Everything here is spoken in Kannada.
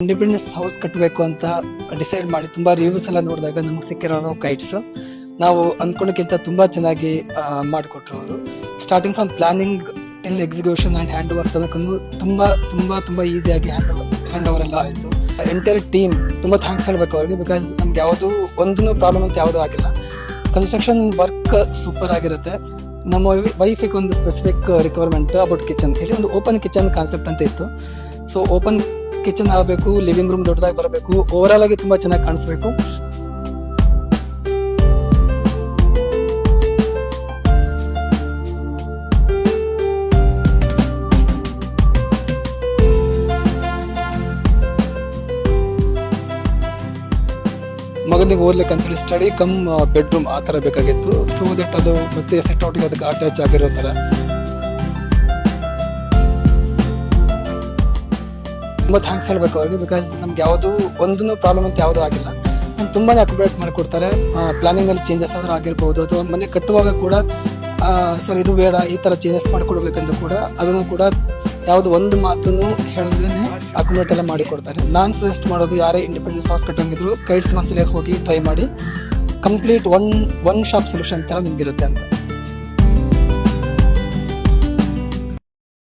ಇಂಡಿಪೆಂಡೆನ್ಸ್ ಹೌಸ್ ಕಟ್ಟಬೇಕು ಅಂತ ಡಿಸೈಡ್ ಮಾಡಿ ತುಂಬಾ ರಿವ್ಯೂಸ್ ಎಲ್ಲ ನೋಡಿದಾಗ ನಮಗೆ ಸಿಕ್ಕಿರೋದು ಕೈಟ್ಸ್. ನಾವು ಅಂದ್ಕೊಂಡಕ್ಕಿಂತ ತುಂಬಾ ಚೆನ್ನಾಗಿ ಮಾಡಿಕೊಟ್ರು ಅವರು. Starting from planning till execution and hand over ತನಕ ತುಂಬಾ ತುಂಬಾ ತುಂಬಾ ಈಸಿಯಾಗಿ ಹ್ಯಾಂಡ್ ಓವರ್ ಎಲ್ಲ ಆಯಿತು. ಎಂಟೈರ್ ಟೀಮ್ ತುಂಬ ಥ್ಯಾಂಕ್ಸ್ ಹೇಳಬೇಕು ಅವ್ರಿಗೆ. ಬಿಕಾಸ್ ನಮ್ಗೆ ಯಾವುದೂ ಒಂದೂ ಪ್ರಾಬ್ಲಮ್ ಅಂತ ಯಾವುದೂ ಆಗಿಲ್ಲ. ಕನ್ಸ್ಟ್ರಕ್ಷನ್ ವರ್ಕ್ ಸೂಪರ್ ಆಗಿರುತ್ತೆ. ನಮ್ಮ ವೈಫಿಗೆ ಒಂದು ಸ್ಪೆಸಿಫಿಕ್ ರಿಕ್ವೈರ್ಮೆಂಟ್ ಅಬೌಟ್ ಕಿಚನ್ ಅಂತ ಹೇಳಿ ಒಂದು ಓಪನ್ ಕಿಚನ್ ಕಾನ್ಸೆಪ್ಟ್ ಅಂತ ಇತ್ತು. ಸೊ ಓಪನ್ ಕಿಚನ್ ಆಗಬೇಕು, ಲಿವಿಂಗ್ ರೂಮ್ ದೊಡ್ಡದಾಗಿ ಬರಬೇಕು, ಓವರಾಲ್ ಆಗಿ ತುಂಬ ಚೆನ್ನಾಗಿ ಕಾಣಿಸ್ಬೇಕು. ಮಗನಿಗೆ ಓದ್ಲಿಕ್ಕೆ ಅಂತೇಳಿ ಸ್ಟಡಿ ಕಮ್ ಬೆಡ್ರೂಮ್ ಆ ಥರ ಬೇಕಾಗಿತ್ತು. ಸೊ ದಟ್ ಅದು ಮತ್ತೆ ಸೆಟ್ ಔಟ್ಗೆ ಅದಕ್ಕೆ ಅಟ್ಯಾಚ್ ಆಗಿರೋ ಥರ ತುಂಬ ಥ್ಯಾಂಕ್ಸ್ ಹೇಳಬೇಕು ಅವ್ರಿಗೆ. ಬಿಕಾಸ್ ನಮ್ಗೆ ಯಾವುದೂ ಒಂದೂ ಪ್ರಾಬ್ಲಮ್ ಅಂತ ಯಾವುದೂ ಆಗಿಲ್ಲ. ತುಂಬಾ ಅಕೊಮಡೇಟ್ ಮಾಡಿಕೊಡ್ತಾರೆ. ಪ್ಲಾನಿಂಗಲ್ಲಿ ಚೇಂಜಸ್ ಆದರೂ ಆಗಿರ್ಬೋದು, ಅಥವಾ ಮನೆ ಕಟ್ಟುವಾಗ ಕೂಡ ಸರ್ ಇದು ಬೇಡ ಈ ಥರ ಚೇಂಜಸ್ ಮಾಡಿಕೊಡ್ಬೇಕಂತ ಕೂಡ ಅದನ್ನು ಕೂಡ ಯಾವುದು ಒಂದು ಮಾತನ್ನು ಹೇಳದೇನೆ ಅಕೊಮಡೇಟ್ ಎಲ್ಲ ಮಾಡಿಕೊಡ್ತಾರೆ. ನಾನು ಸಜೆಸ್ಟ್ ಮಾಡೋದು ಯಾರೇ ಇಂಡಿಪೆಂಡೆನ್ಸ್ ಹೌಸ್ ಕಟ್ಟಂಗಿದ್ರು ಕೈಟ್ಸ್ ಒಂದ್ಸಲ ಹೋಗಿ ಟ್ರೈ ಮಾಡಿ. ಕಂಪ್ಲೀಟ್ ಒನ್ ಶಾಪ್ ಸೊಲ್ಯೂಷನ್ ಥರ ನಿಮ್ಗಿರುತ್ತೆ ಅಂತ.